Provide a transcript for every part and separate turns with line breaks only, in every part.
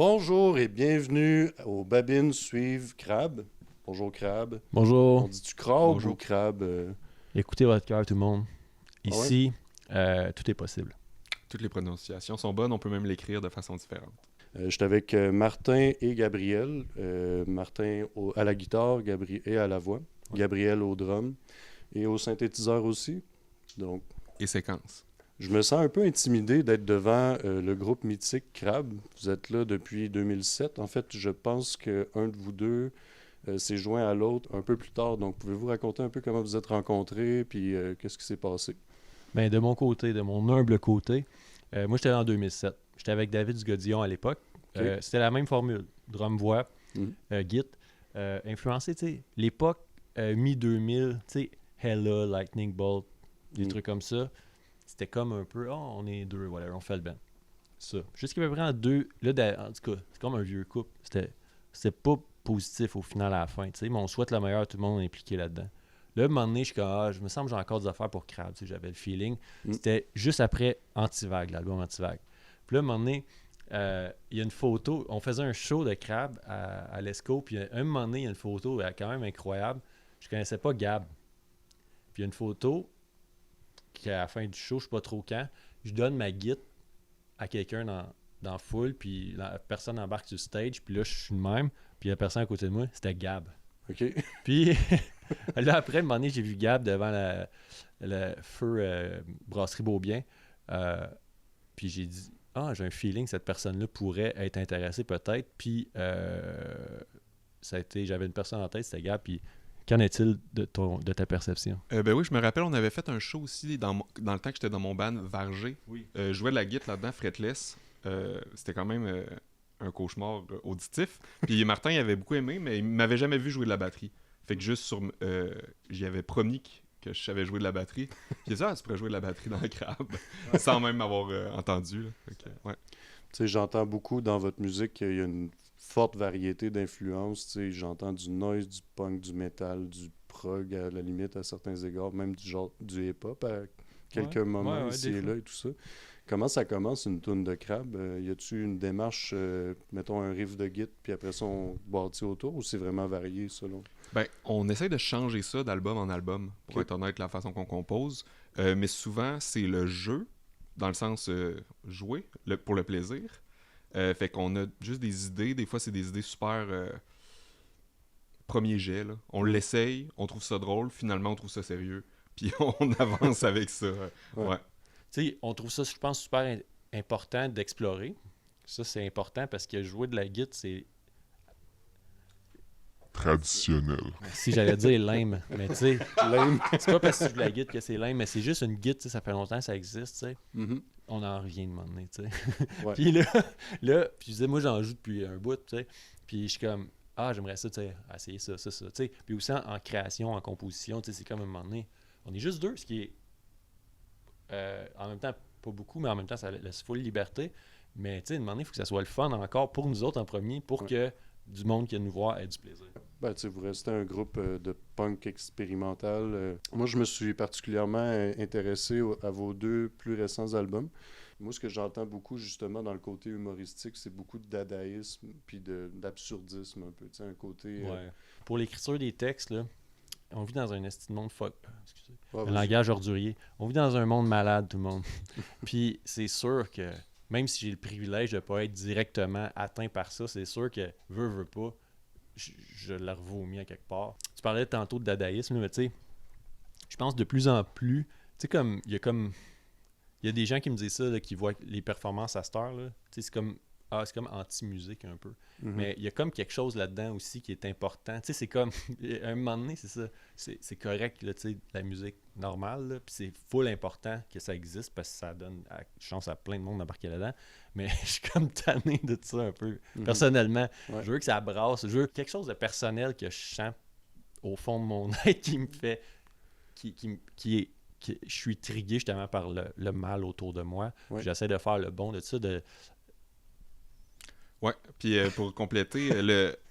Bonjour et bienvenue aux Babines suivent Crabe. Bonjour Crabe. On
Bonjour.
dit-tu crabe
Bonjour.
ou crabe?
Écoutez votre cœur, tout le monde.
Ah ouais?
Ici, tout est possible.
Toutes les prononciations sont bonnes, on peut même l'écrire de façon différente.
Je suis avec Martin et Gabriel. Martin à la guitare et à la voix.
Ouais.
Gabriel au drum et au synthétiseur aussi. Donc,
Et séquence.
je me sens un peu intimidé d'être devant le groupe mythique Crabe. Vous êtes là depuis 2007. En fait, je pense qu'un de vous deux s'est joint à l'autre un peu plus tard. Donc, pouvez-vous raconter un peu comment vous êtes rencontrés puis qu'est-ce qui s'est passé?
Ben, de mon côté, de mon humble côté, moi, j'étais en 2007. J'étais avec David Dugodillon à l'époque.
Ok.
C'était la même formule. Drum-voix,
Mhm.
Git. Influencé, tu sais, l'époque mi-2000, tu sais, Hella, Lightning Bolt, des trucs comme ça. C'était comme un peu, on est deux, whatever, on fait le band. Ça. Jusqu'à peu près en deux, là, en tout cas, c'est comme un vieux couple. C'était pas positif au final à la fin, tu sais, mais on souhaite le meilleur, tout le monde est impliqué là-dedans. Là, à un moment donné, je suis comme, je me semble que j'ai encore des affaires pour Crab, tu sais, j'avais le feeling. C'était juste après Antivague, l'album Antivague. Puis là, à un moment donné, il y a une photo, on faisait un show de Crab à l'Esco, puis à un moment donné, il y a une photo quand même incroyable. Je connaissais pas Gab. Puis il y a une photo qui, à la fin du show, je sais pas trop quand, je donne ma guitare à quelqu'un dans la foule, puis la personne embarque sur le stage, puis là, je suis le même, puis la personne à côté de moi, c'était Gab.
OK.
Puis là, après, à un moment donné, j'ai vu Gab devant le feu Brasserie Beaubien, puis j'ai dit, j'ai un feeling que cette personne-là pourrait être intéressée peut-être, puis j'avais une personne en tête, c'était Gab, puis qu'en est-il de ta perception?
Ben oui, je me rappelle, on avait fait un show aussi dans le temps que j'étais dans mon band, Vargé.
Oui.
Je jouais de la guitare là-dedans, fretless. C'était quand même un cauchemar auditif. Puis Martin, il avait beaucoup aimé, mais il m'avait jamais vu jouer de la batterie. Fait que juste j'y avais promis que je savais jouer de la batterie. J'ai dit, tu pourrais jouer de la batterie dans le crabe, sans même m'avoir entendu. Là. Fait que, ouais.
Tu sais, j'entends beaucoup dans votre musique qu'il y a une forte variété d'influences. Tu sais, j'entends du noise, du punk, du metal, du prog à la limite à certains égards, même du hip-hop à quelques moments ici et là et tout ça. Comment ça commence une toune de Crabe? Y a-tu une démarche, mettons un riff de git, puis après ça on bâtit autour, ou c'est vraiment varié selon?
Ben, on essaie de changer ça d'album en album, pour
Ok.
être honnête, la façon qu'on compose. Mais souvent, c'est le jeu, dans le sens jouer, pour le plaisir. Fait qu'on a juste des idées. Des fois, c'est des idées super premier jet. Là. On l'essaye, on trouve ça drôle, finalement, on trouve ça sérieux. Puis on avance avec ça. Ouais.
Tu sais, on trouve ça, je pense, super important d'explorer. Ça, c'est important parce que jouer de la guitare, c'est...
Traditionnel.
Si j'allais dire lame, mais tu sais,
Lame.
c'est pas parce que tu joues de la guitare que c'est lame, mais c'est juste une guitare, tu sais, ça fait longtemps que ça existe, tu sais.
Mhm.
On en revient de moment donné, tu sais.
Ouais.
Puis là, puis je disais, moi, j'en joue depuis un bout, tu sais. Puis je suis comme, j'aimerais ça, tu sais, essayer ça, tu sais. Puis aussi en création, en composition, tu sais, c'est comme un moment donné, on est juste deux, ce qui est en même temps pas beaucoup, mais en même temps, ça laisse full liberté. Mais tu sais, à un moment donné, il faut que ça soit le fun encore pour nous autres en premier, pour que du monde qui vient nous voir ait du plaisir.
Ben, tu sais, vous restez un groupe de punk expérimental. Moi, je me suis particulièrement intéressé à vos deux plus récents albums. Moi, ce que j'entends beaucoup, justement, dans le côté humoristique, c'est beaucoup de dadaïsme puis d'absurdisme un peu. Tu sais, un côté...
Pour l'écriture des textes, là, on vit dans un esti de monde excusez,
Ouais,
un
vas-y.
langage ordurier. On vit dans un monde malade, tout le monde. Puis c'est sûr que, même si j'ai le privilège de ne pas être directement atteint par ça, c'est sûr que, veux pas, je la revomis à quelque part. Tu parlais tantôt de dadaïsme, là, mais tu sais, je pense de plus en plus, tu sais, il y a des gens qui me disent ça, là, qui voient les performances à cette heure, là, tu sais, c'est comme anti-musique un peu.
Mhm.
Mais il y a comme quelque chose là-dedans aussi qui est important. Tu sais, c'est comme, à un moment donné, c'est ça, c'est correct, là, tu sais, la musique normale, là, puis c'est full important que ça existe parce que ça donne chance à plein de monde d'embarquer là-dedans. Mais je suis comme tanné de ça un peu, personnellement.
Ouais.
Je veux que ça brasse, je veux quelque chose de personnel que je sens au fond de mon être qui me fait, je suis trigué justement par le mal autour de moi.
Ouais.
Puis j'essaie de faire le bon de ça,
Ouais, puis pour compléter,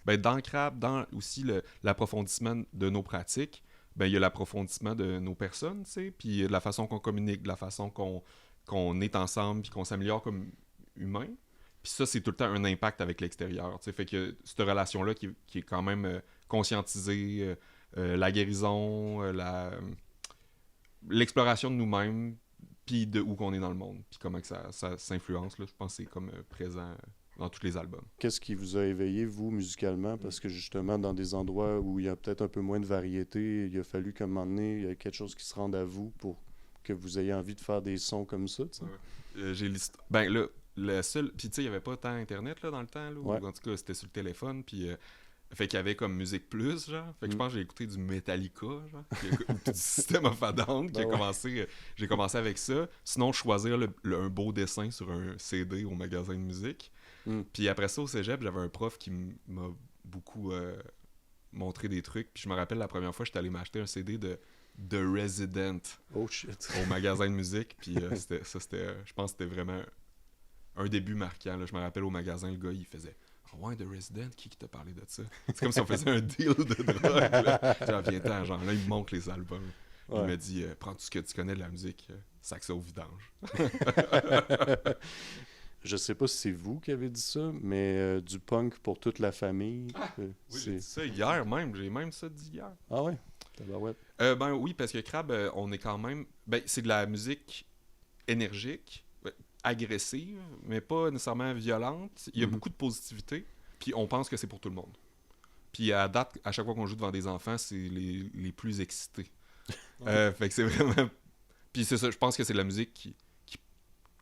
dans Crabe, dans aussi l'approfondissement de nos pratiques, il y a l'approfondissement de nos personnes, tu sais, puis de la façon qu'on communique, de la façon qu'on est ensemble, puis qu'on s'améliore comme humain. Puis Puis ça, c'est tout le temps un impact avec l'extérieur. Tu sais, fait que cette relation-là qui est quand même conscientisée, la guérison, l'exploration de nous-mêmes, puis de où qu'on est dans le monde, puis comment que ça s'influence, là, je pense que c'est comme présent dans tous les albums.
Qu'est-ce qui vous a éveillé, vous, musicalement? Parce que justement, dans des endroits où il y a peut-être un peu moins de variété, il a fallu qu'à un moment donné, il y ait quelque chose qui se rende à vous pour que vous ayez envie de faire des sons comme ça, tu sais.
J'ai ben là, le seul... Puis tu sais, il n'y avait pas tant Internet là, dans le temps, là, ou en tout cas, c'était sur le téléphone, puis... Fait qu'il y avait comme Musique Plus, genre. Fait que je pense que j'ai écouté du Metallica, genre. Ou du System of a Down, qui a commencé... j'ai commencé avec ça. Sinon, choisir un beau dessin sur un CD au magasin de musique. Puis après ça, au cégep, j'avais un prof qui m'a beaucoup montré des trucs. Puis je me rappelle, la première fois, j'étais allé m'acheter un CD de The Resident.
Oh shit.
Au magasin de musique. Puis c'était je pense que c'était vraiment un début marquant, là. Je me rappelle, au magasin, le gars, il faisait... « Ouais, The Resident, qui t'a parlé de ça? » C'est comme si on faisait un deal de drogue, là. Genre, viens-t'en, genre, là, il me montre les albums. Il me dit « Prends tout ce que tu connais de la musique, sac ça au vidange. »
Je sais pas si c'est vous qui avez dit ça, mais du punk pour toute la famille.
Oui, j'ai dit ça hier même. J'ai même ça dit hier.
Ah ouais? Tabarouette.
Ben oui, parce que Crab, on est quand même... Ben, c'est de la musique énergique, agressive, mais pas nécessairement violente. Il y a beaucoup de positivité, puis on pense que c'est pour tout le monde. Puis à date, à chaque fois qu'on joue devant des enfants, c'est les plus excités. Fait que c'est vraiment... Puis c'est ça, je pense que c'est de la musique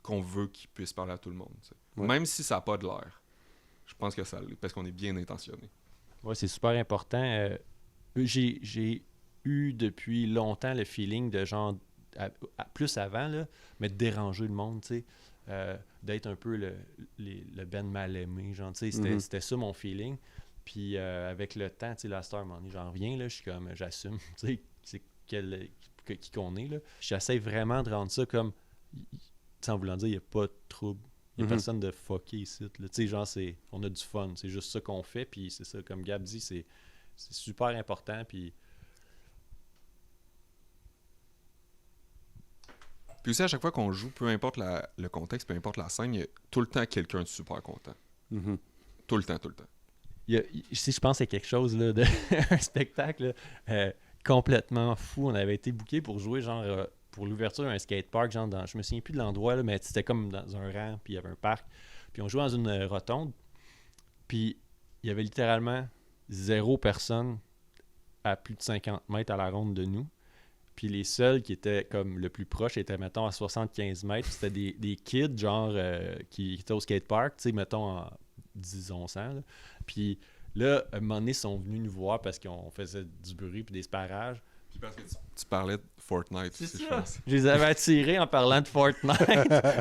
qu'on veut qu'il puisse parler à tout le monde. Ouais. Même si ça n'a pas de l'air. Je pense que ça l'est, parce qu'on est bien intentionné.
Ouais, c'est super important. J'ai eu depuis longtemps le feeling de genre... plus avant, là, mais de déranger le monde, tu sais. D'être un peu le Ben mal-aimé, genre, tu sais, c'était ça mon feeling. Puis avec le temps, tu sais, la star, j'en reviens, là, je suis comme, j'assume, tu sais, qui qu'on est, là. J'essaie vraiment de rendre ça comme, sans vouloir dire, il n'y a pas de trouble, il n'y a personne de fucké ici, là, tu sais, genre, on a du fun, c'est juste ça qu'on fait, puis c'est ça, comme Gab dit, c'est super important, puis...
Puis aussi, à chaque fois qu'on joue, peu importe le contexte, peu importe la scène, il y a tout le temps quelqu'un de super content. Tout le temps, tout le temps.
Si je pense à quelque chose, là, un spectacle là, complètement fou. On avait été booké pour jouer, genre, pour l'ouverture d'un skatepark, genre, je me souviens plus de l'endroit, là, mais c'était comme dans un rang, puis il y avait un parc. Puis on jouait dans une rotonde, puis il y avait littéralement 0 personne à plus de 50 mètres à la ronde de nous. Puis les seuls qui étaient comme le plus proche étaient, mettons, à 75 mètres. C'était des kids, genre, qui étaient au skatepark, tu sais, mettons, en 10-11 ans. Là. Puis là, à un moment donné, ils sont venus nous voir parce qu'on faisait du bruit puis des sparages.
Puis parce que tu parlais de Fortnite
c'est
aussi,
ça.
je pense.
Je les avais attirés en parlant de Fortnite.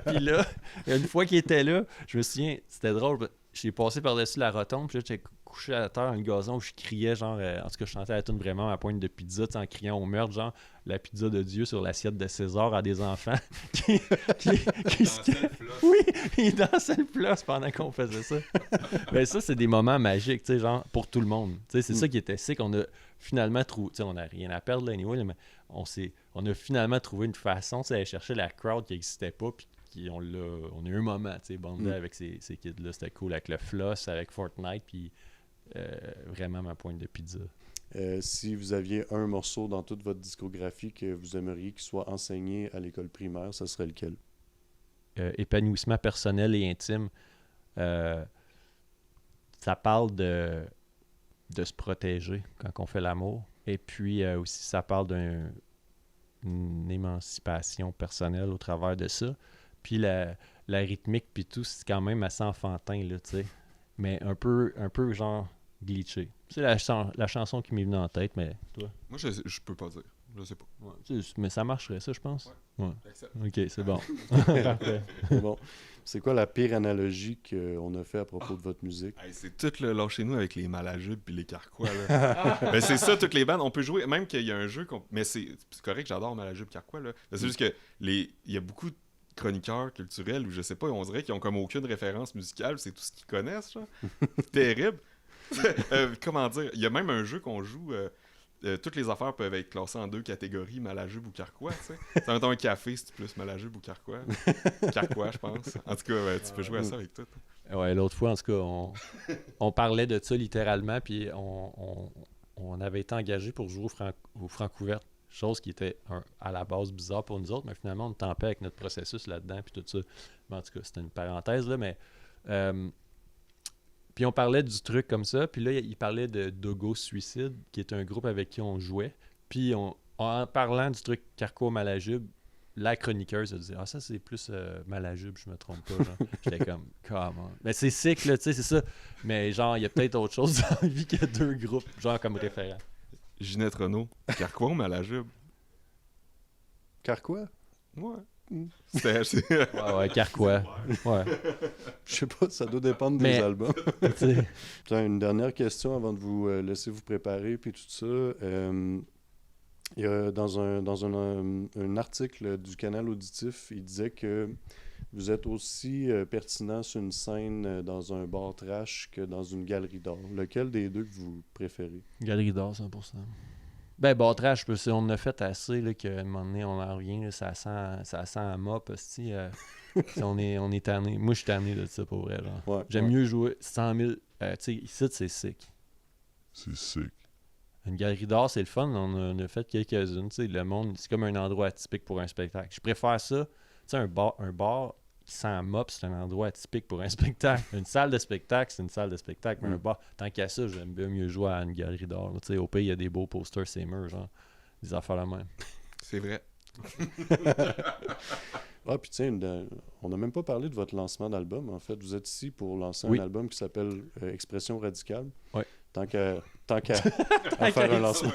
Puis là, une fois qu'ils étaient là, je me souviens, c'était drôle. J'ai passé par-dessus la rotonde, puis là, j'étais couché à terre dans le gazon où je criais, genre, en tout cas, je chantais la tune vraiment à pointe de pizza, en criant au meurtre, genre, la pizza de Dieu sur l'assiette de César à des enfants qui oui, ils dansaient le floss pendant qu'on faisait ça. Ben ça, c'est des moments magiques, tu sais, genre, pour tout le monde. Tu sais, c'est ça qui était sick, on a finalement trouvé, tu sais, on n'a rien à perdre, là, anyway, mais on a finalement trouvé une façon, tu sais, d'aller chercher la crowd qui n'existait pas, puis on a eu un moment, tu sais, bondé avec ces kids-là, c'était cool, avec le floss, avec Fortnite, puis vraiment ma pointe de pizza.
Si vous aviez un morceau dans toute votre discographie que vous aimeriez qu'il soit enseigné à l'école primaire, ça serait lequel?
Épanouissement personnel et intime. Ça parle de se protéger quand on fait l'amour. Et puis aussi, ça parle d'une émancipation personnelle au travers de ça. Puis la rythmique, puis tout, c'est quand même assez enfantin, là, tu sais. Mais un peu genre glitché. C'est la chanson qui m'est venue en tête, mais toi?
Moi, je peux pas dire. Je sais pas.
Ouais, mais ça marcherait, ça, je pense?
Ouais.
Ok, c'est bon.
Bon. C'est quoi la pire analogie qu'on a fait à propos de votre musique?
Hey, c'est tout le lâchez nous avec les Malajubes puis les Carquois. Ben, c'est ça, toutes les bandes. On peut jouer, même qu'il y a un jeu... Mais c'est correct, j'adore Malajubes Carquois. Là. C'est juste que il y a beaucoup de chroniqueurs culturels, ou je sais pas, on dirait qu'ils ont comme aucune référence musicale, c'est tout ce qu'ils connaissent, genre. C'est terrible. Comment dire, il y a même un jeu qu'on joue, toutes les affaires peuvent être classées en 2 catégories, Malajube ou Carquois, tu sais. Ça va être un café, si tu plus Malajube ou Carquois. Carquois, je pense. En tout cas, tu peux jouer à ça avec tout.
Ouais, l'autre fois, en tout cas, on parlait de ça littéralement, puis on avait été engagé pour jouer au Francouverte, chose qui était à la base bizarre pour nous autres, mais finalement, on était en paix avec notre processus là-dedans, puis tout ça. Mais en tout cas, c'était une parenthèse, là, mais... puis on parlait du truc comme ça, puis là, il parlait de Dogo Suicide, qui est un groupe avec qui on jouait, puis en parlant du truc Carquois Malajube, la chroniqueuse a dit « Ah, ça, c'est plus Malajube, je me trompe pas. » J'étais comme « Comment? » Mais c'est sick, là, tu sais, c'est ça. Mais genre, il y a peut-être autre chose dans la vie que 2 groupes, genre comme référent.
Ginette Renault. Carquois ou Malajube?
Carquois?
Ouais.
Ouais, Carquois. Ouais.
Je sais pas, ça doit dépendre des albums. Putain, une dernière question avant de vous laisser vous préparer, puis tout ça. Il y a dans un article du Canal Auditif, il disait que vous êtes aussi pertinent sur une scène dans un bar trash que dans une galerie d'art. Lequel des deux que vous préférez?
Galerie d'art, 100%. Ben, bar trash, on en a fait assez, là, qu'à un moment donné, on en revient, là, ça sent à mop, aussi. On est tanné. Moi, je suis tanné de ça, pour vrai. Genre.
Ouais,
J'aime mieux jouer 100 000... tu sais, ici, c'est sick.
C'est sick.
Une galerie d'art, c'est le fun. On en a fait quelques-unes. Le monde, c'est comme un endroit atypique pour un spectacle. Je préfère ça. Tu sais, un bar qui sent mop, c'est un endroit atypique pour un spectacle. Une salle de spectacle, c'est une salle de spectacle. Mais un bar, tant qu'à ça, j'aime bien mieux jouer à une galerie d'art. Au pays, il y a des beaux posters, c'est murs, genre. Des affaires la même.
C'est vrai.
Ah, puis tiens, on n'a même pas parlé de votre lancement d'album. En fait, vous êtes ici pour lancer un album qui s'appelle Expression radicale.
Oui.
Tant qu'à faire un lancement.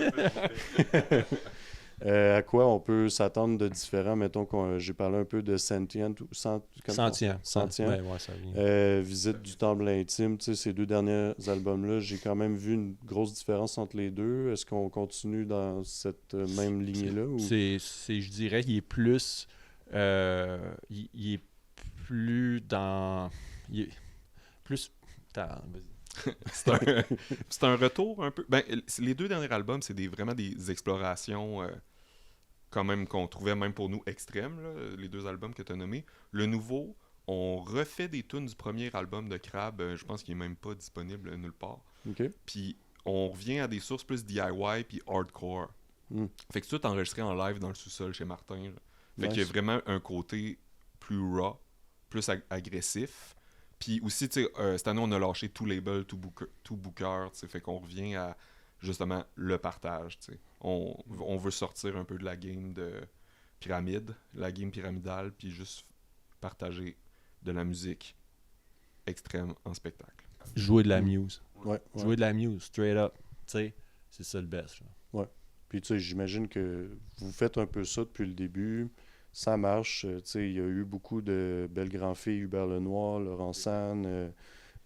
À quoi on peut s'attendre de différent? Mettons que j'ai parlé un peu de Sentient.
Sentient.
Ouais,
ça vient.
Visite du temple intime. Ces 2 derniers albums-là, j'ai quand même vu une grosse différence entre les deux. Est-ce qu'on continue dans cette même lignée-là? Ou...
Je dirais qu'il est plus... il est plus dans... Il est plus... Vas-y.
C'est un retour un peu... Ben, les 2 derniers albums, c'est vraiment des explorations quand même qu'on trouvait même pour nous extrêmes, là, les 2 albums que tu as nommés. Le nouveau, on refait des tunes du premier album de Crab, je pense qu'il est même pas disponible nulle part.
Okay.
Puis on revient à des sources plus DIY puis hardcore. Fait que c'est tout enregistré en live dans le sous-sol chez Martin. Là. Fait qu'il y a vraiment un côté plus raw, plus agressif. Puis aussi, tu sais, cette année, on a lâché tout label, tout booker, tu sais, fait qu'on revient à, justement, le partage, tu sais. On veut sortir un peu de la game de pyramide, la game pyramidale, puis juste partager de la musique extrême en spectacle.
Jouer de la muse.
Ouais.
Jouer de la muse, straight up. Tu sais, c'est ça le best. Genre.
Ouais. Puis, tu sais, j'imagine que vous faites un peu ça depuis le début. Ça marche. Tu sais, il y a eu beaucoup de belles grandes filles, Hubert Lenoir, Laurent San,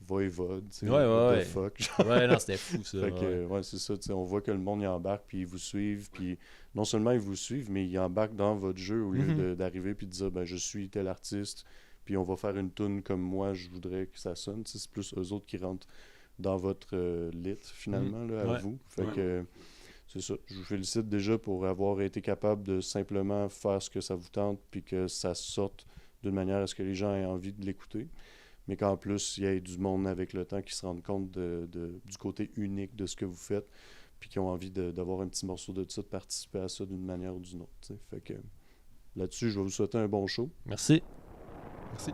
Voivode.
Ouais.
Fuck,
ouais, non, c'était fou, ça.
Fait que, ouais, c'est ça. Tu sais, on voit que le monde y embarque, puis ils vous suivent. Puis non seulement ils vous suivent, mais ils embarquent dans votre jeu au lieu d'arriver puis de dire, ben, je suis tel artiste, puis on va faire une tune comme moi, je voudrais que ça sonne. Tu sais, c'est plus eux autres qui rentrent dans votre lit, finalement, là, à vous. Fait que... c'est ça. Je vous félicite déjà pour avoir été capable de simplement faire ce que ça vous tente puis que ça sorte d'une manière à ce que les gens aient envie de l'écouter. Mais qu'en plus, il y ait du monde avec le temps qui se rende compte du côté unique de ce que vous faites puis qui ont envie d'avoir un petit morceau de ça, de participer à ça d'une manière ou d'une autre. T'sais. Fait que là-dessus, je vais vous souhaiter un bon show.
Merci.
Merci.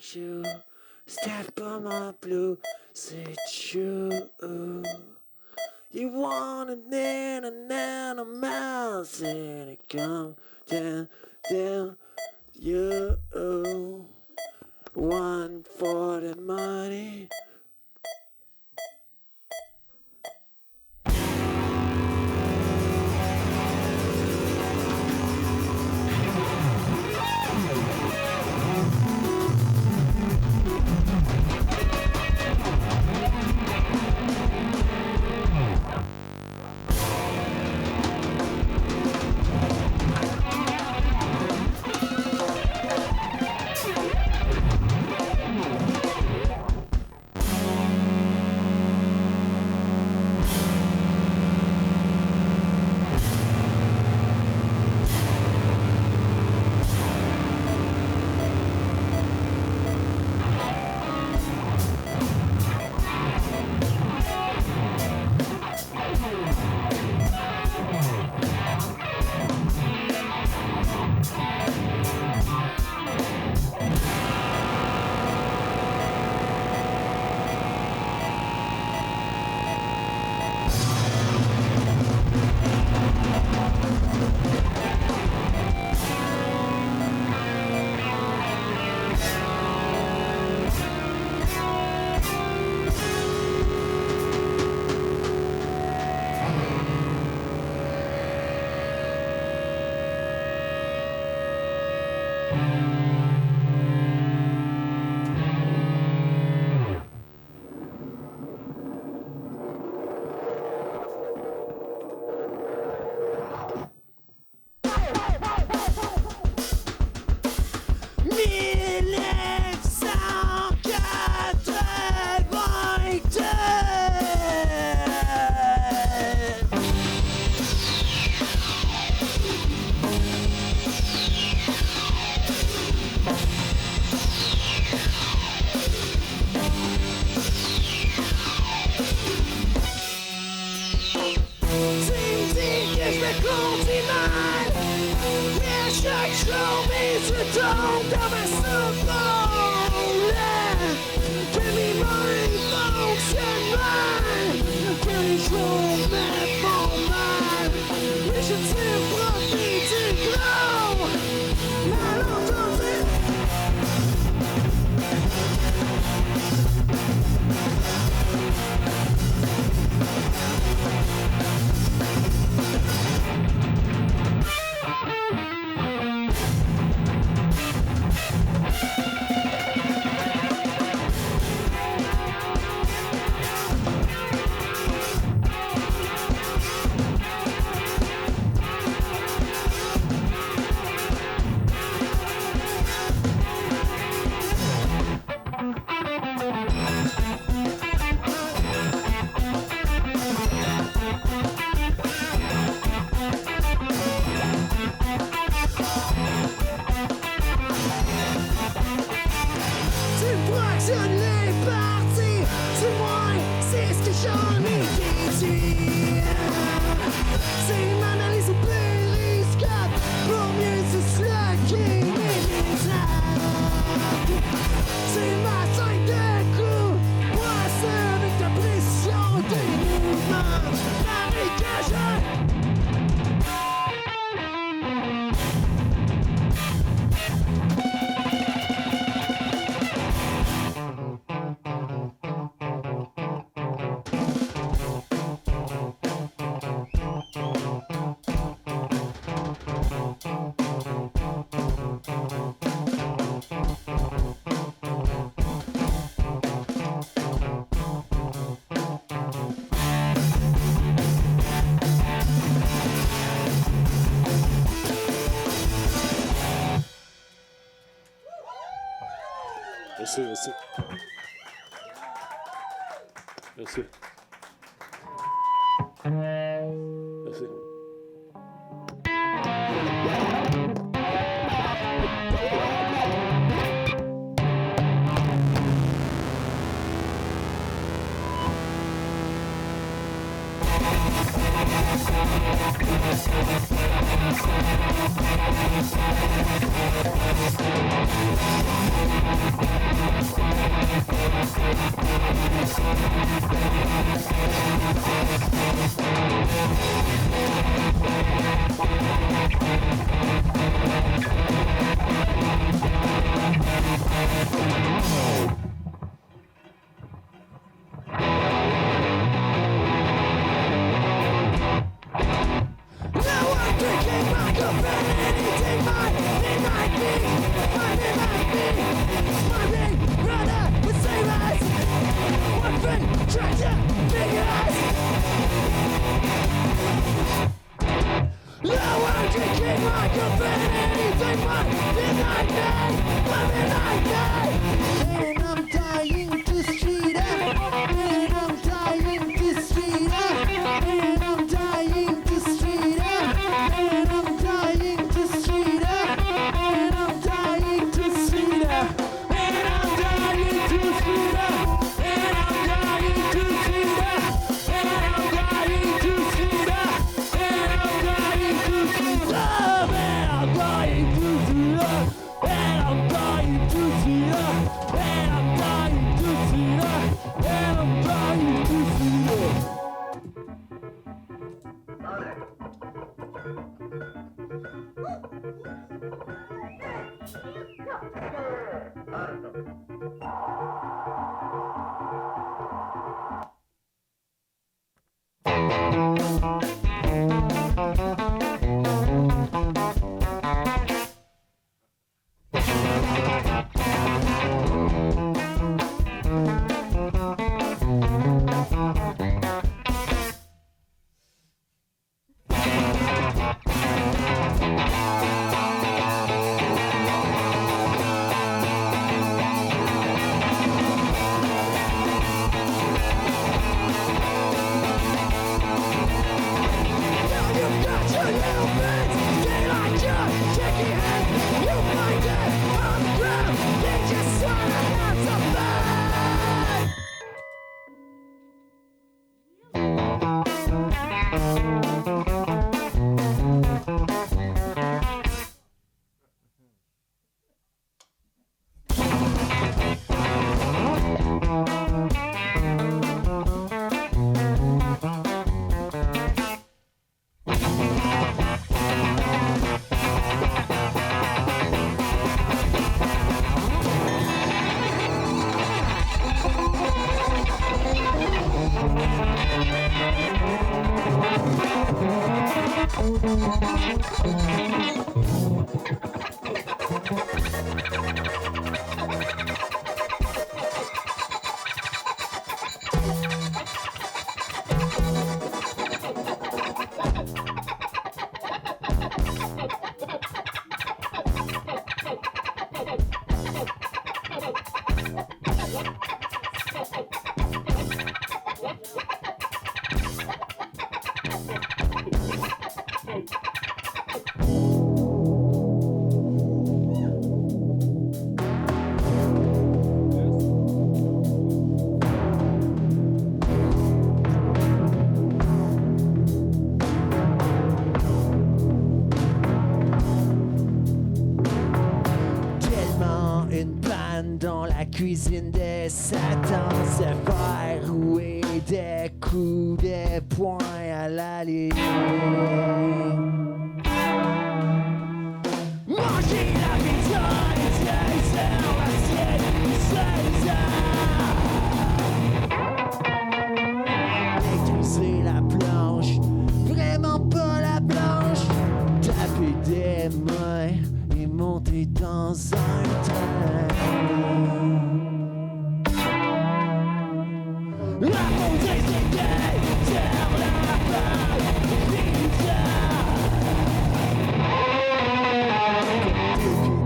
want you. Step on my blue, c'est true. You want it in and a mouse, and it come down, down. You one for the money.
Merci, merci. Merci. Merci.
Cuisine de Satan, se faire rouer des coups, des poings à la ligne. Manger la pizza, maîtriser la planche, vraiment pas la planche. Taper des mains et monter dans un train.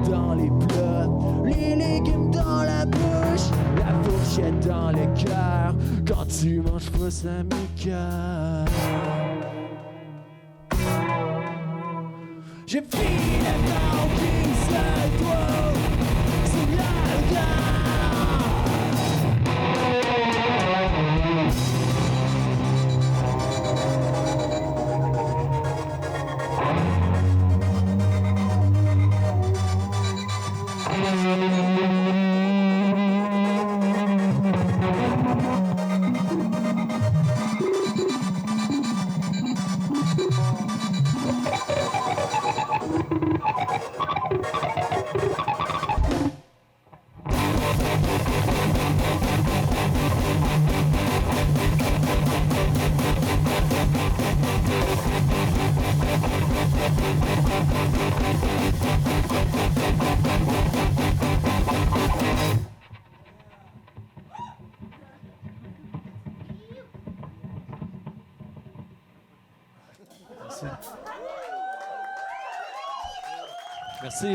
Dans les plats, les légumes dans la bouche, la fourchette dans le cœur. Quand tu manges pas, ça m'écoeure. J'ai fini le temps qui se doit, c'est là-dedans.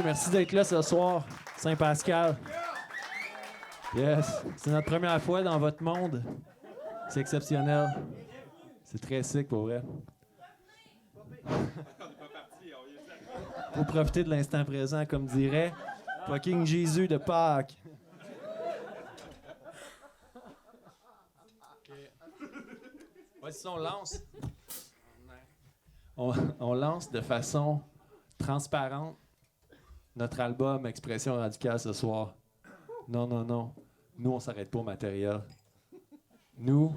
Merci d'être là ce soir, Saint-Pascal. Yes, c'est notre première fois dans votre monde. C'est exceptionnel. C'est très sick pour vrai. Faut profiter de l'instant présent, comme dirait fucking Jésus de Pâques. Ouais, si on lance. On lance de façon transparente notre album Expression radicale ce soir. Non. Nous, on s'arrête pas au matériel. Nous,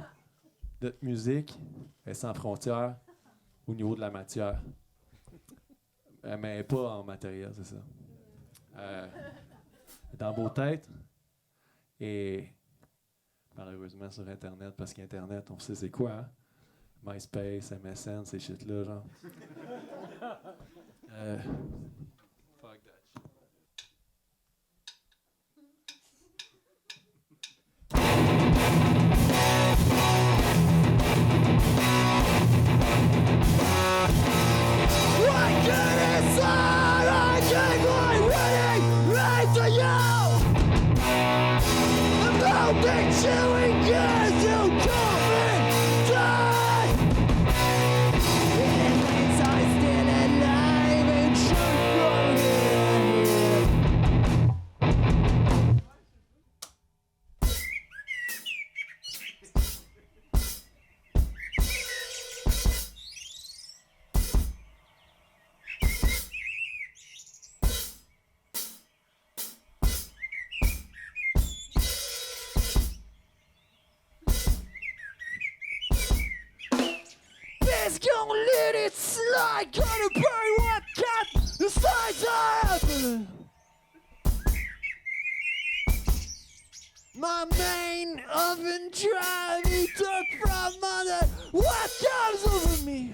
notre musique est sans frontières au niveau de la matière. Mais pas en matériel, c'est ça.
dans vos têtes et malheureusement sur Internet, parce qu'Internet, on sait c'est quoi, hein? MySpace, MSN, ces shit-là, genre. Fuck that shit.
It's gonna let it slide, gonna burn what got the sides up. My main oven drive, he took from mother. What comes over me?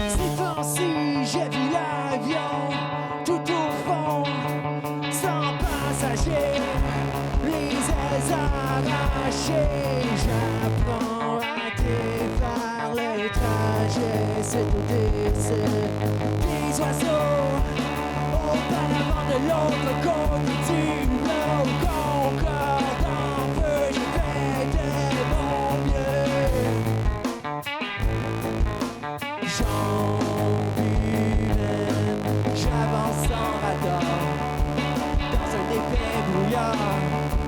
Ces temps-ci, j'ai vu l'avion tout au fond, sans passagers, les ailes arrachées. J'apprends à défaire le trajet, c'est au décès des oiseaux, auparavant de l'autre côté du globe. Concorde en feu, je fais de mon mieux. J'avance en radar dans un épais brouillard.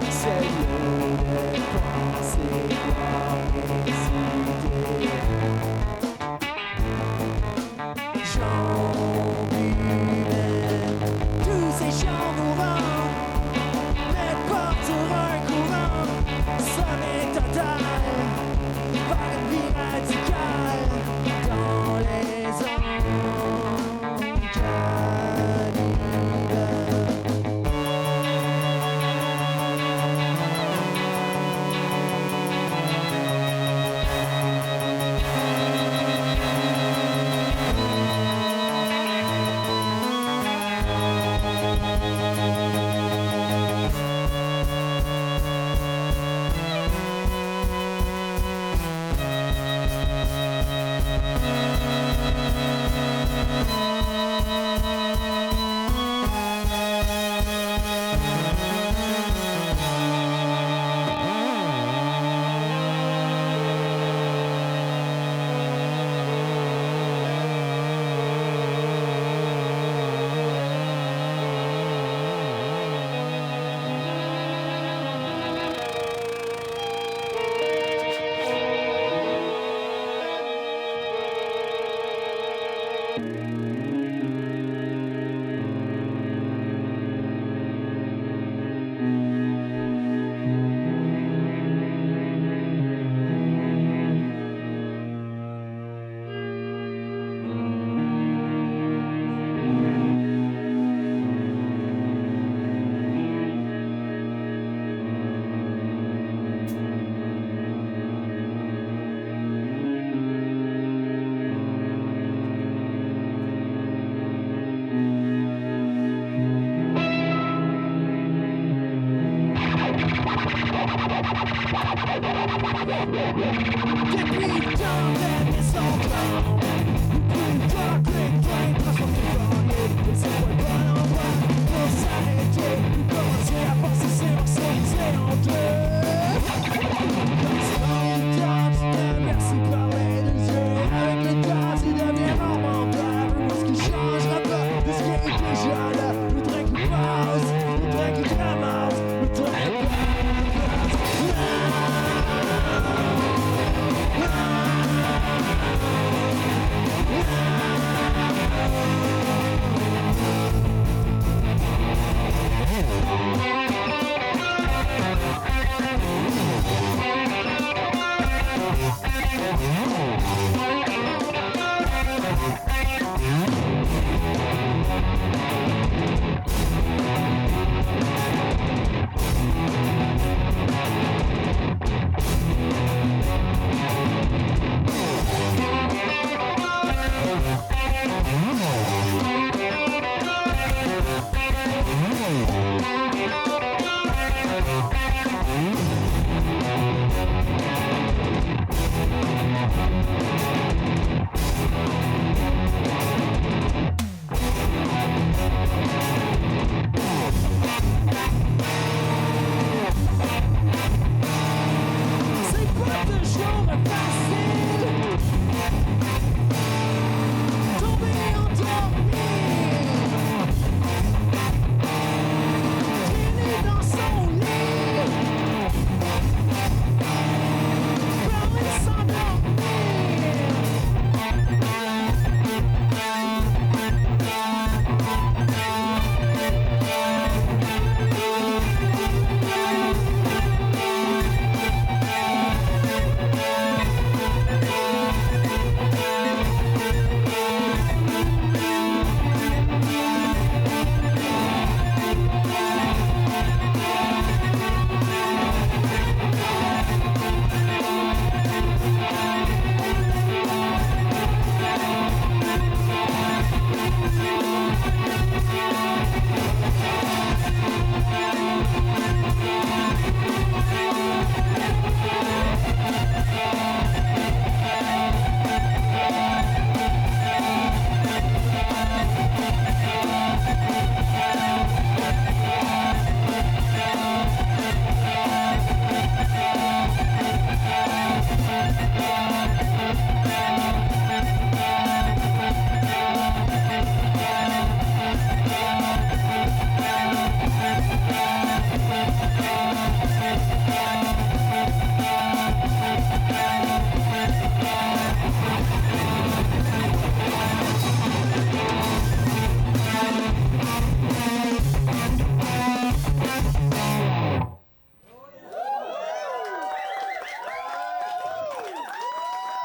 C'est lieu de penser voir mes idées. Tous ces chants mourants n'aident pas Depuis le temps des descendants, depuis le temps que les trains transportent les banlieues, et c'est quoi le bon endroit pour s'arrêter, pour commencer à penser ces morceaux divisés en deux. Dans ce monde de temps, merci par les deux yeux, avec le temps, il devient lamentable, mais ce qui changera pas de ce qui est déjà là, le train qui passe, le train qui ramasse, le train qui passe.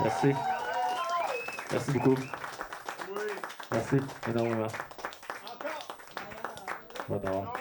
Merci. Merci beaucoup. Merci énormément. J'adore.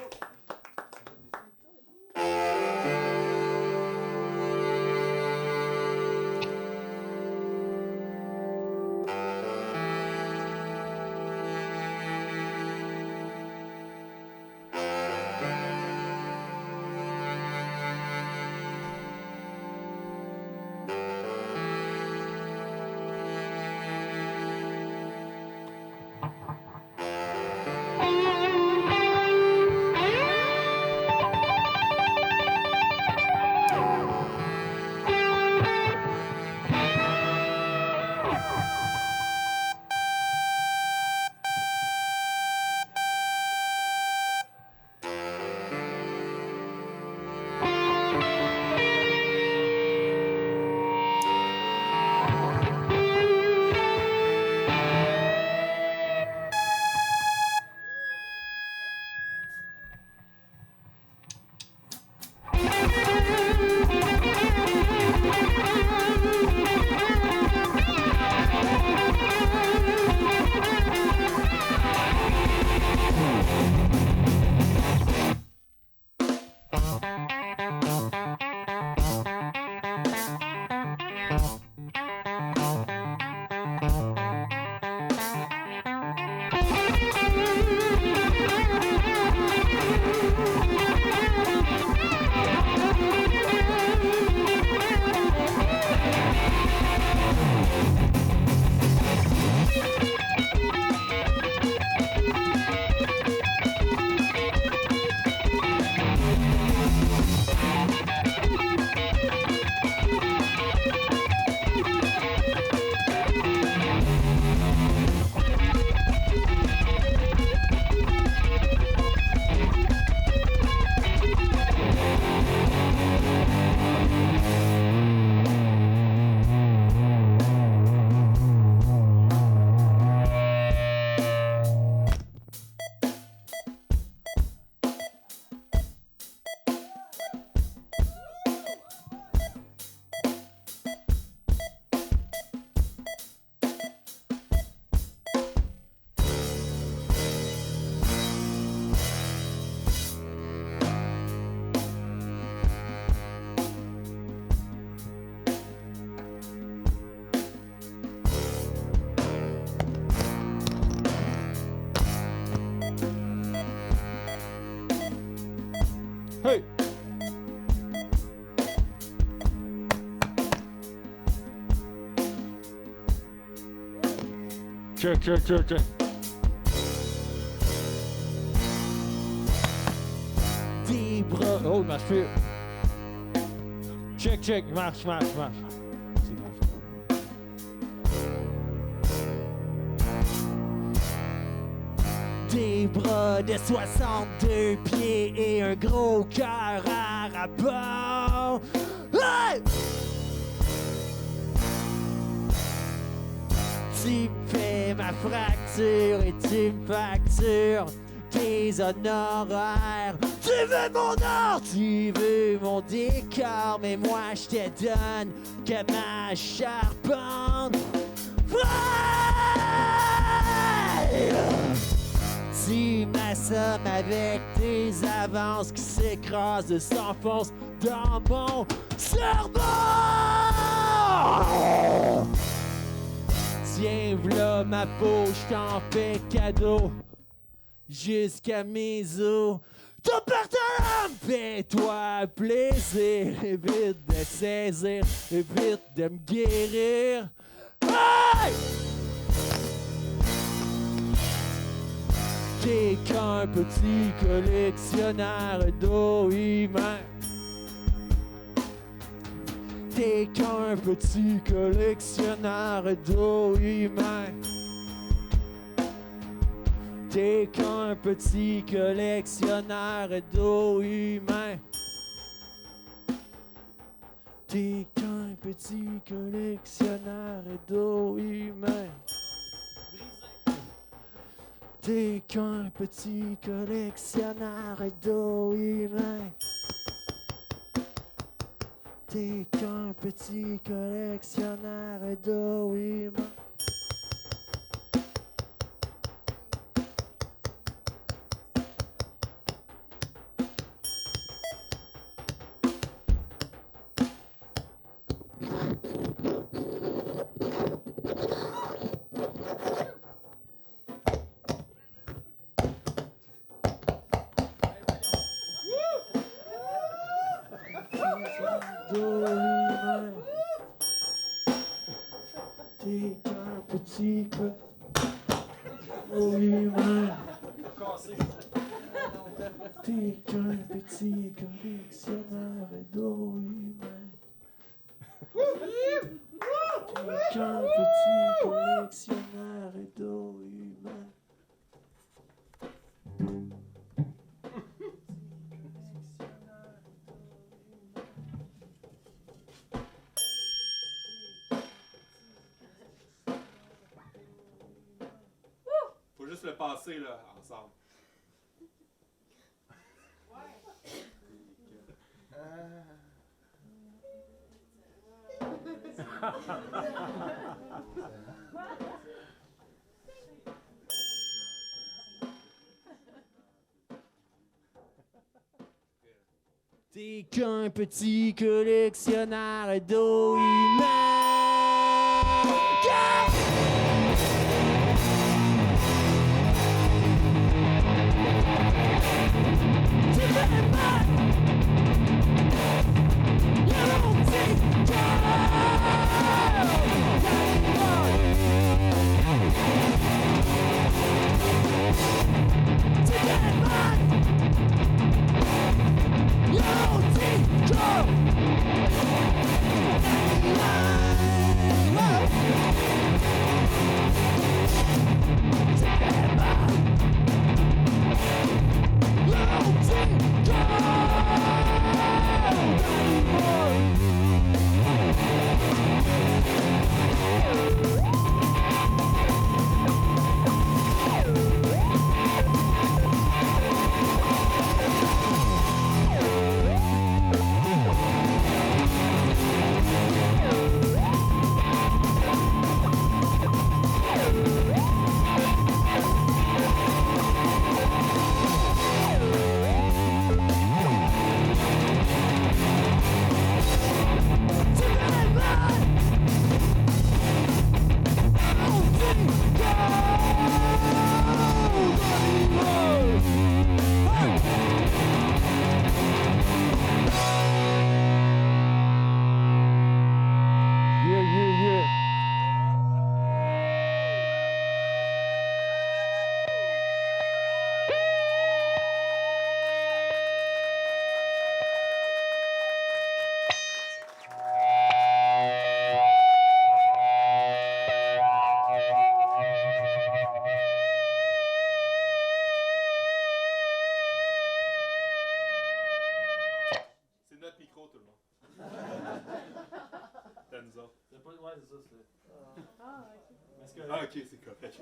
Check. Des bras. Oh, il marche plus. Check. Marche. C'est bon. Des bras de 62 pieds et un gros cœur à rapport. Hey! Tu me fais ma fracture et tu me factures tes honoraires. Tu veux mon or, tu veux mon décor, mais moi je te donne que ma charpente. Tu m'assommes avec tes avances qui s'écrasent et s'enfoncent dans mon cerveau. Tiens, v'là ma peau, j't'en fais cadeau jusqu'à mes os. Ton partenaire, fais-toi plaisir, évite de saisir, évite de me guérir. Hey! T'es qu'un petit collectionneur d'eau humain. T'es qu'un petit collectionneur d'eau humain. T'es qu'un petit collectionneur d'eau humain. T'es qu'un petit collectionneur d'eau humain. T'es qu'un petit collectionneur d'eau humain. T'es qu'un petit collectionneur d'eau humain. T'es qu'un petit humain. T'es qu'un petit collectionneur d'eau humain. T'es qu'un petit collectionneur d'eau humain.
Faut juste le passer, là, ensemble.
T'es qu'un petit collectionneur d'eau humain. Go!
nous autres.
Ouais, c'est ça.
Ah, ok, c'est correct.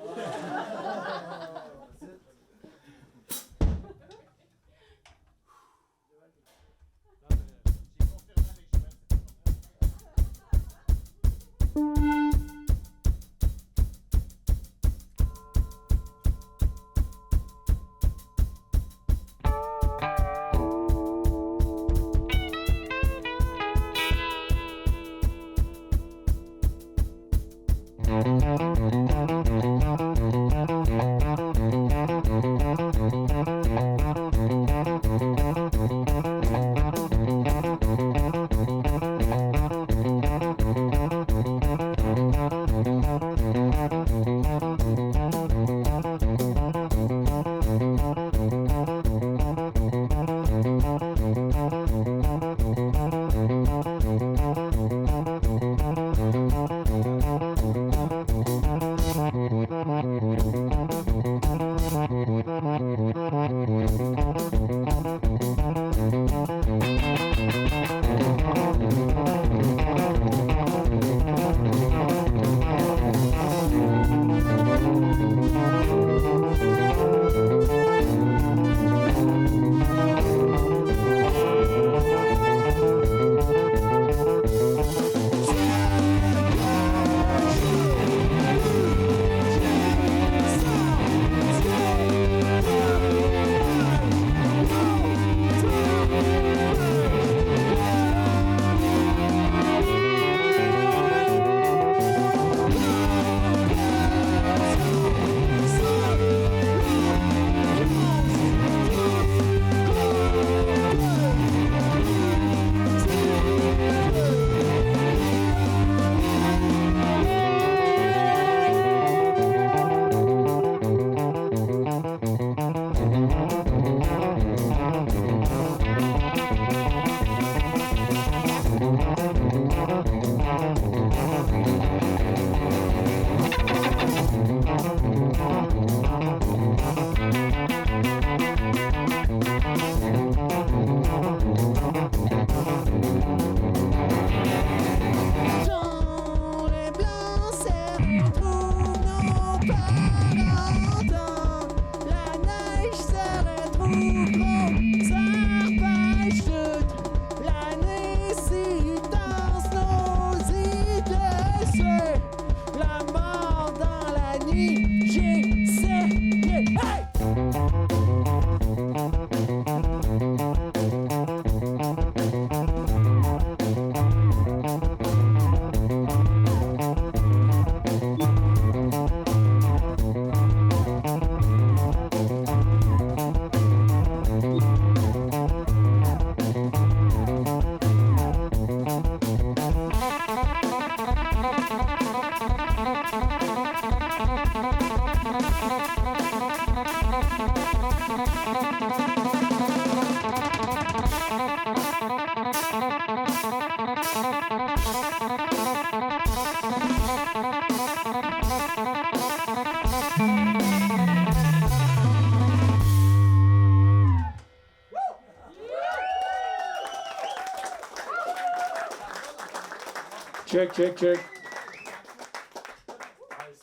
Check.
C'est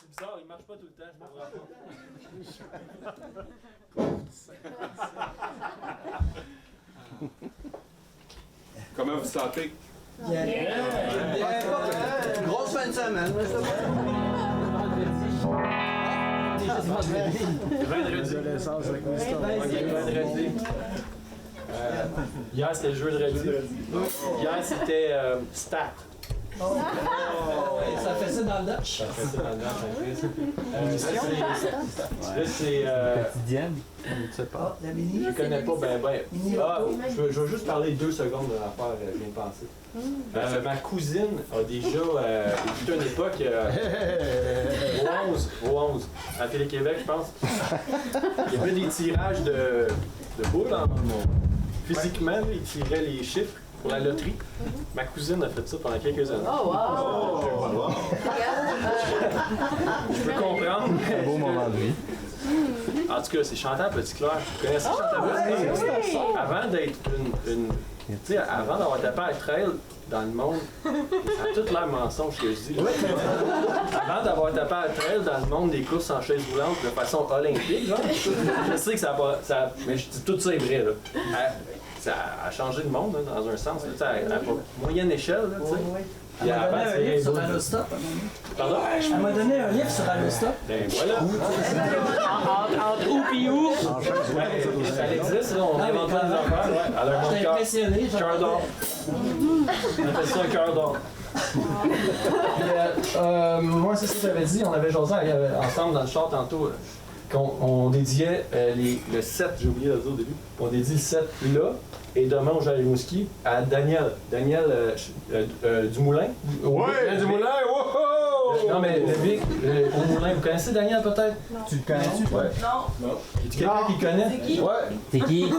bizarre, il marche pas tout le temps,
Comment vous sentez?
Grosse fin de semaine.
Vendredi. Hier, c'était le jeu de rugby. Hier, c'était stat.
Ça fait ça dans le Dutch.
Là, c'est...
Quotidienne.
Je sais pas.
La mini.
Je connais pas ben. Je veux juste parler 2 secondes de l'affaire que je viens de penser. Ma cousine a déjà, depuis une époque, au 11, à Télé-Québec, je pense, il y avait des tirages de boules. Physiquement, ils tiraient les chiffres pour la loterie. Ma cousine a fait ça pendant quelques années.
Oh, wow!
Je peux comprendre.
Un beau moment de vie.
En tout cas, c'est Chantal Petitclerc. Vous connaissez Chantal Petitclerc? Avant d'être une tu sais, avant d'avoir tapé un trail dans le monde, ça a tout l'air mensonge ce que je dis. Là. Avant d'avoir tapé un trail dans le monde des courses en chaise roulante de façon olympique, genre, je sais que ça va. Mais je dis tout ça est vrai. Là. Ça a changé le monde là, dans un sens. Là, à moyenne échelle. Là, tu sais.
Elle m'a donné un livre sur Allostop.
Pardon?
Elle m'a donné un livre sur Allostop.
Ben voilà. Entre où pis où? Ça existe, là, on invente pas des affaires. Ouais. Alors, mon
J'étais
cœur.
impressionné.
Cœur d'or. On appelle ça un cœur d'or. Moi, c'est ça que j'avais dit. On avait jasé ensemble dans le char tantôt. Qu'on dédiait le 7, j'ai oublié de le dire au début. On dédie le 7 là. Et demain, on joue à Rimouski à Daniel. Daniel Dumoulin. Ouais! Dumoulin! Wow! Non, mais le Vic, au Moulin, vous connaissez Daniel peut-être?
Non. Tu le connais-tu?
Ouais.
Non.
Y a quelqu'un qui le connaît?
C'est qui?
Ouais.
T'es qui?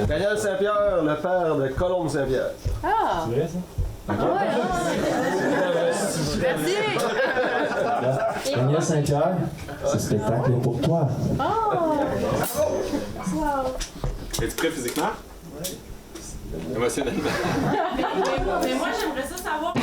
Daniel Saint-Pierre, le père de Colombe Saint-Pierre.
Ah!
C'est vrai ça?
Merci!
Daniel Saint-Pierre, ce spectacle est pour toi.
Oh! Wow!
Es-tu prêt physiquement? Oui. Émotionnellement.
Mais moi, j'aimerais ça savoir.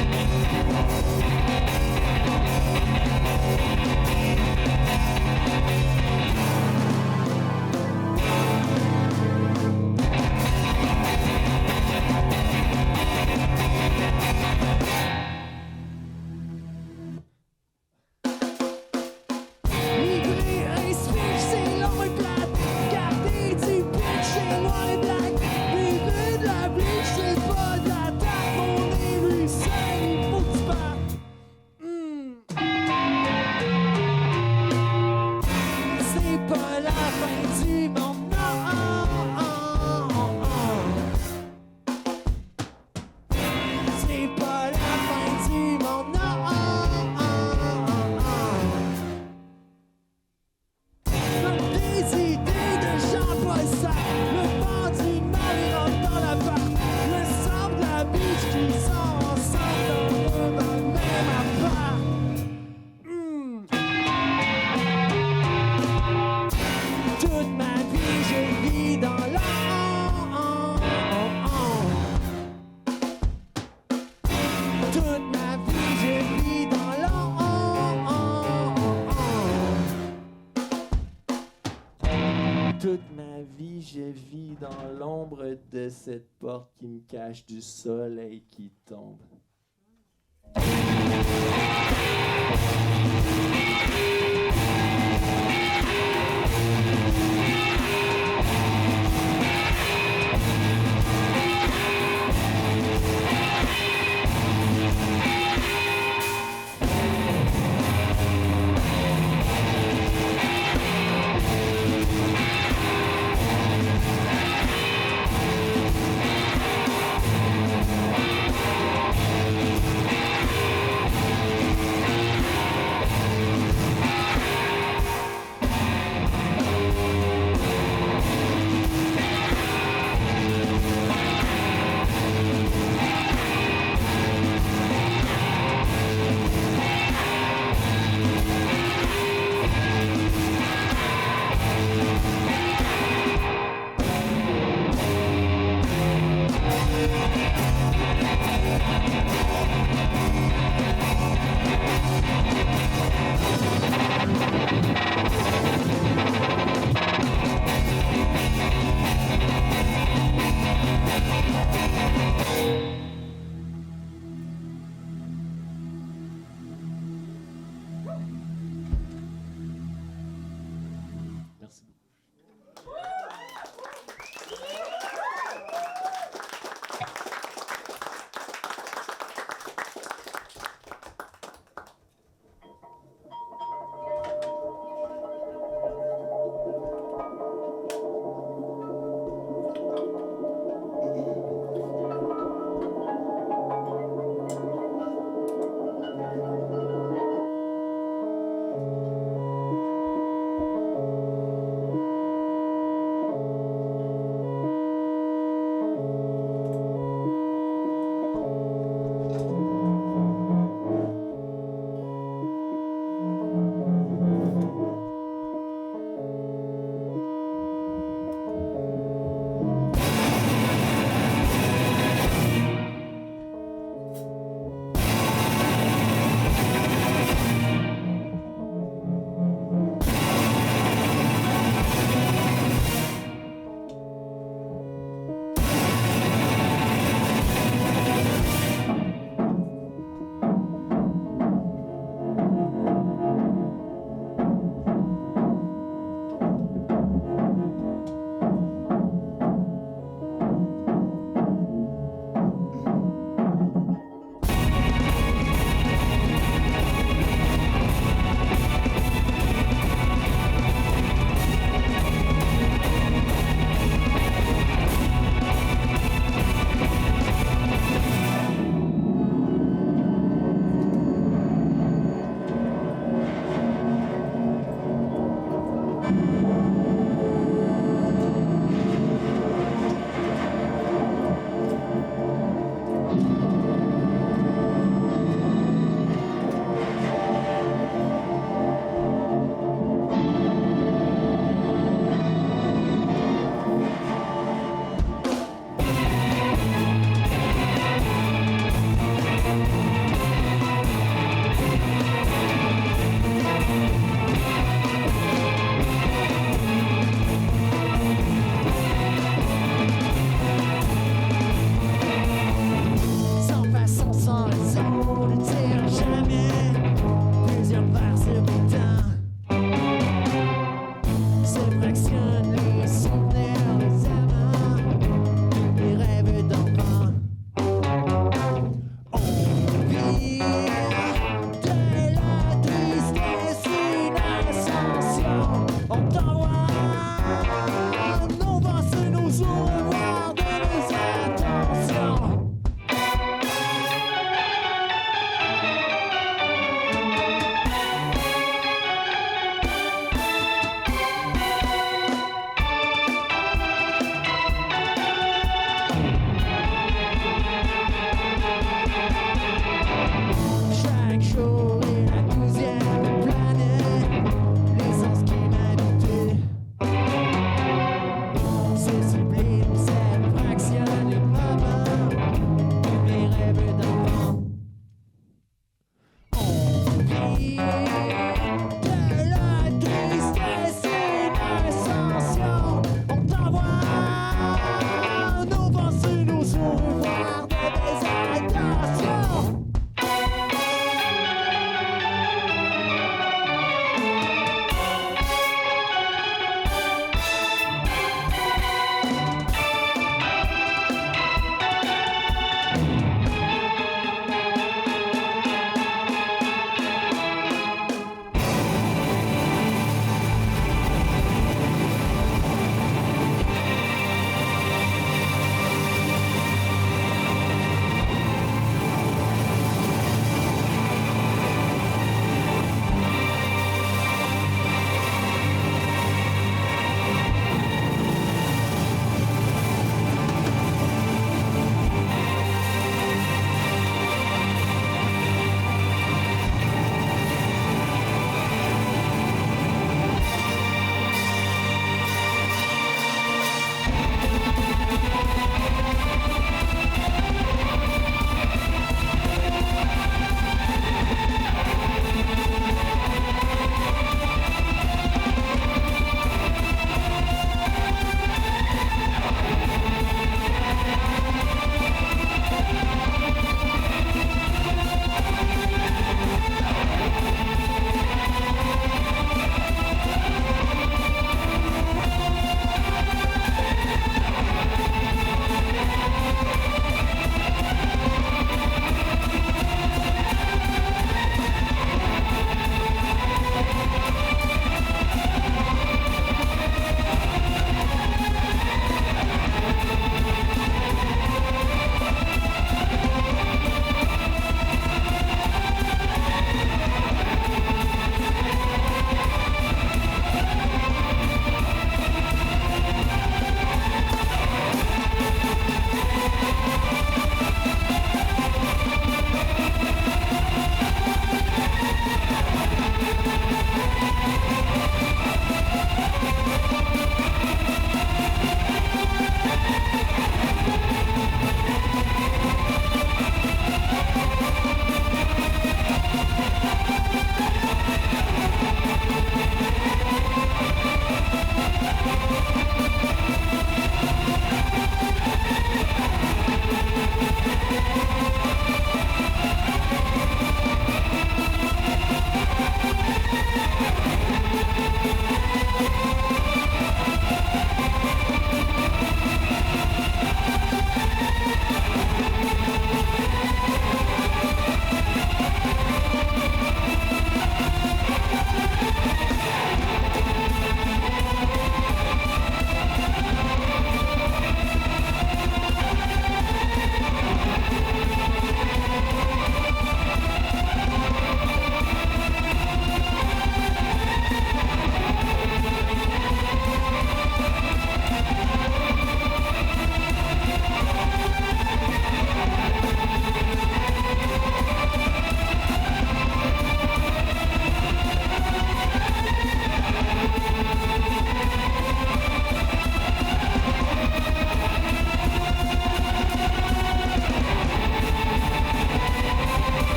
Dans l'ombre de cette porte qui me cache du soleil qui tombe.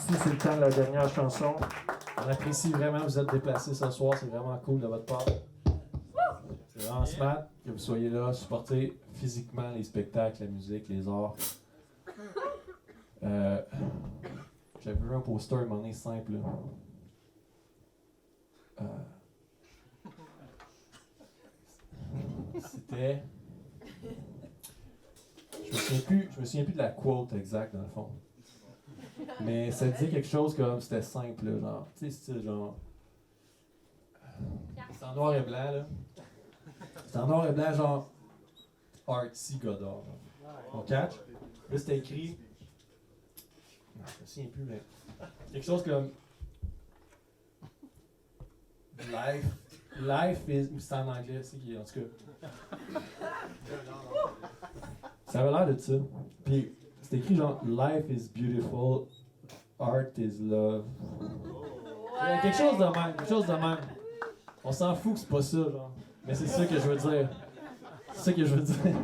Ici, c'est le temps de la dernière chanson. On apprécie vraiment que vous êtes déplacés ce soir. C'est vraiment cool de votre part. C'est vraiment smart que vous soyez là, supporter physiquement les spectacles, la musique, les arts. J'avais vu un poster à un moment donné simple. Là. C'était. Je me souviens plus de la quote exacte dans le fond. Mais ça disait quelque chose comme c'était simple, là, genre. Tu sais, style genre. C'est en noir et blanc, là. C'est en noir et blanc, genre. Artsy Godard. On catch? Là, c'était écrit. Non, je me souviens plus, mais. Quelque chose comme. Life is. C'est en anglais, c'est qui, en tout cas. Ça avait l'air de ça. Puis, c'est écrit genre Life is beautiful, art is love. Quelque chose de même, quelque chose de même. On s'en fout que c'est pas ça, genre. Mais c'est ça que je veux dire. C'est ça que je veux dire.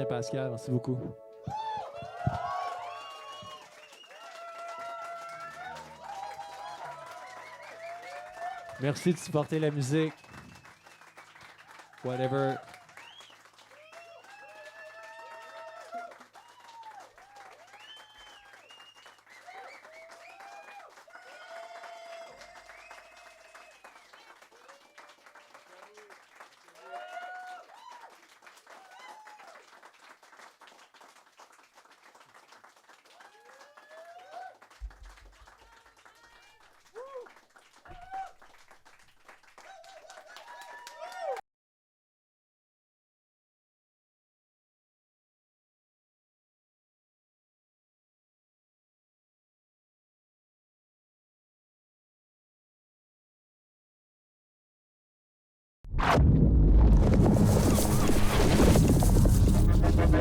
Pascal. Merci beaucoup. Merci de supporter la musique. Whatever.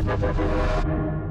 Thank you.